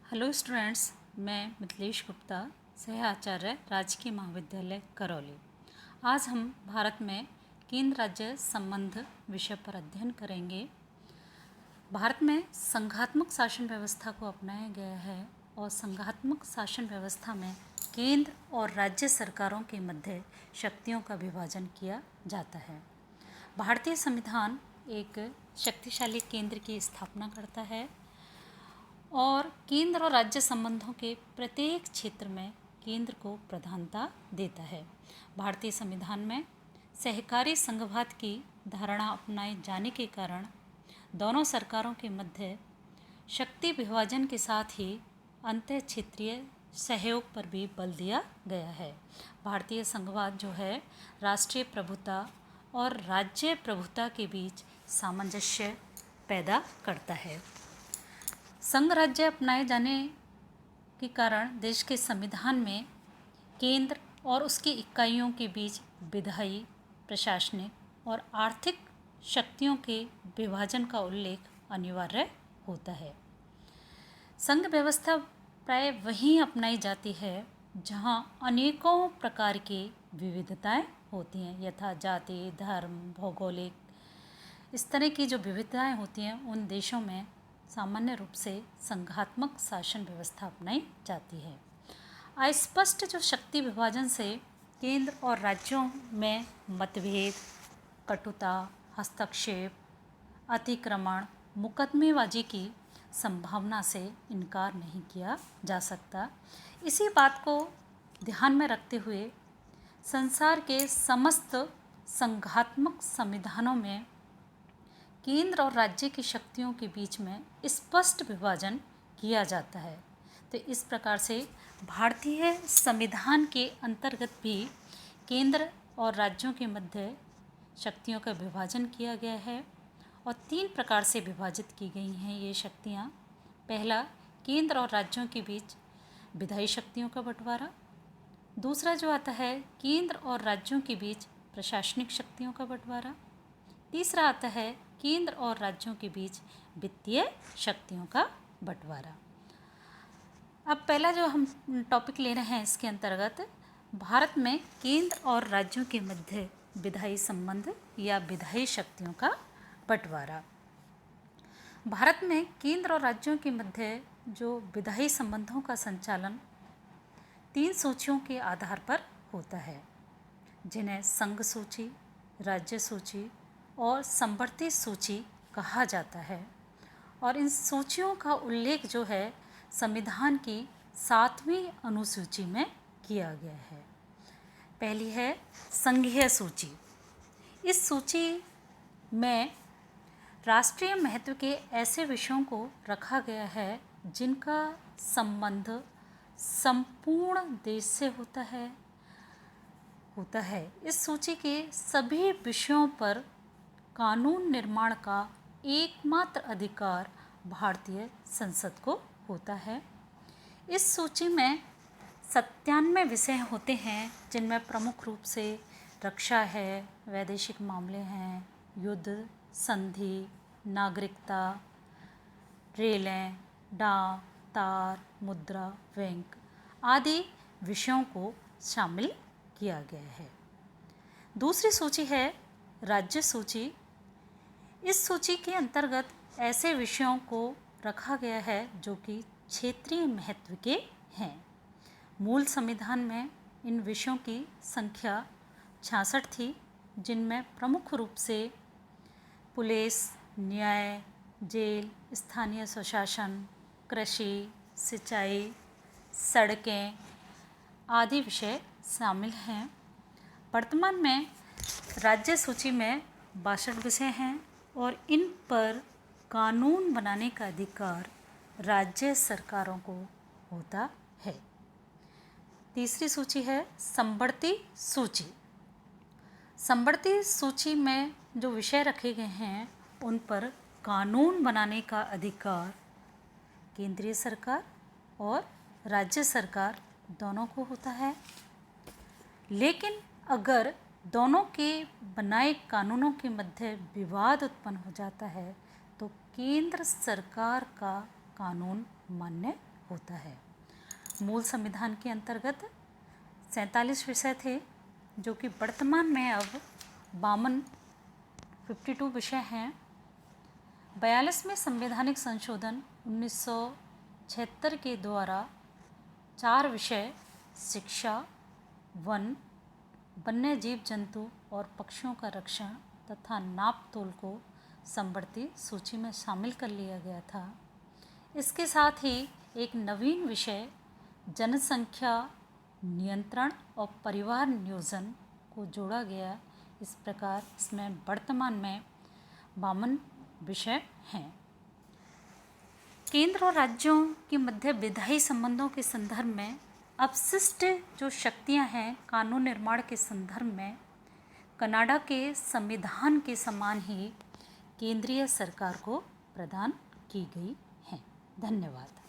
Hello students, मैं मिथिलेश गुप्ता, सह आचार्य राजकीय महाविद्यालय करौली। आज हम भारत में केंद्र राज्य संबंध विषय पर अध्ययन करेंगे। भारत में संघात्मक शासन व्यवस्था को अपनाया गया है और संघात्मक शासन व्यवस्था में केंद्र और राज्य सरकारों के मध्य शक्तियों का विभाजन किया जाता है। भारतीय संविधान एक शक्तिशाली केंद्र की स्थापना करता है और केंद्र और राज्य संबंधों के प्रत्येक क्षेत्र में केंद्र को प्रधानता देता है। भारतीय संविधान में सहकारी संघवाद की धारणा अपनाए जाने के कारण दोनों सरकारों के मध्य शक्ति विभाजन के साथ ही अंतः क्षेत्रीय सहयोग पर भी बल दिया गया है। भारतीय संघवाद जो है राष्ट्रीय प्रभुता और राज्य प्रभुता के बीच सामंजस्य पैदा करता है। संघ राज्य अपनाए जाने के कारण देश के संविधान में केंद्र और उसकी इकाइयों के बीच विधायी, प्रशासनिक और आर्थिक शक्तियों के विभाजन का उल्लेख अनिवार्य होता है। संघ व्यवस्था प्राय वहीं अपनाई जाती है जहां अनेकों प्रकार की विविधताएं होती हैं, यथा जाति, धर्म, भौगोलिक, इस तरह की जो विविधताएं होती हैं उन देशों में सामान्य रूप से संघात्मक शासन व्यवस्था अपनाई जाती है। अस्पष्ट जो शक्ति विभाजन से केंद्र और राज्यों में मतभेद, कटुता, हस्तक्षेप, अतिक्रमण, मुकदमेबाजी की संभावना से इनकार नहीं किया जा सकता। इसी बात को ध्यान में रखते हुए संसार के समस्त संघात्मक संविधानों में केंद्र और राज्य की शक्तियों के बीच में स्पष्ट विभाजन किया जाता है। तो इस प्रकार से भारतीय संविधान के अंतर्गत भी केंद्र और राज्यों के मध्य शक्तियों का विभाजन किया गया है और 3 प्रकार से विभाजित की गई हैं ये शक्तियाँ। पहला, केंद्र और राज्यों के बीच विधायी शक्तियों का बंटवारा। दूसरा जो आता है, केंद्र और राज्यों के बीच प्रशासनिक शक्तियों का बंटवारा। तीसरा आता है केंद्र और राज्यों के बीच वित्तीय शक्तियों का बंटवारा। अब पहला जो हम टॉपिक ले रहे हैं इसके अंतर्गत भारत में केंद्र और राज्यों के मध्य विधायी संबंध या विधायी शक्तियों का बंटवारा। भारत में केंद्र और राज्यों के मध्य जो विधायी संबंधों का संचालन 3 सूचियों के आधार पर होता है, जिन्हें संघ सूची, राज्य सूची और समवर्ती सूची कहा जाता है। और इन सूचियों का उल्लेख जो है संविधान की 7वीं अनुसूची में किया गया है। पहली है संघीय सूची। इस सूची में राष्ट्रीय महत्व के ऐसे विषयों को रखा गया है जिनका संबंध संपूर्ण देश से होता है। इस सूची के सभी विषयों पर कानून निर्माण का एकमात्र अधिकार भारतीय संसद को होता है। इस सूची में 97 विषय होते हैं जिनमें प्रमुख रूप से रक्षा है, वैदेशिक मामले हैं, युद्ध, संधि, नागरिकता, रेलें, डाक, तार, मुद्रा, बैंक आदि विषयों को शामिल किया गया है। दूसरी सूची है राज्य सूची। इस सूची के अंतर्गत ऐसे विषयों को रखा गया है जो कि क्षेत्रीय महत्व के हैं। मूल संविधान में इन विषयों की संख्या 66 थी, जिनमें प्रमुख रूप से पुलिस, न्याय, जेल, स्थानीय स्वशासन, कृषि, सिंचाई, सड़कें आदि विषय शामिल हैं। वर्तमान में राज्य सूची में 62 विषय हैं और इन पर कानून बनाने का अधिकार राज्य सरकारों को होता है। तीसरी सूची है समवर्ती सूची। समवर्ती सूची में जो विषय रखे गए हैं उन पर कानून बनाने का अधिकार केंद्रीय सरकार और राज्य सरकार दोनों को होता है। लेकिन अगर दोनों के बनाए कानूनों के मध्य विवाद उत्पन्न हो जाता है तो केंद्र सरकार का कानून मान्य होता है। मूल संविधान के अंतर्गत 47 विषय थे, जो कि वर्तमान में अब 52 विषय हैं। 42वें संवैधानिक संशोधन 1976 के द्वारा 4 विषय शिक्षा, वन, वन्य जीव जंतु और पक्षियों का रक्षण तथा नाप तोल को समवर्ती सूची में शामिल कर लिया गया था। इसके साथ ही एक नवीन विषय जनसंख्या नियंत्रण और परिवार नियोजन को जोड़ा गया। इस प्रकार इसमें वर्तमान में 52 विषय हैं। केंद्र और राज्यों के मध्य विधायी संबंधों के संदर्भ में अपशिष्ट जो शक्तियां हैं कानून निर्माण के संदर्भ में कनाडा के संविधान के समान ही केंद्रीय सरकार को प्रदान की गई हैं। धन्यवाद।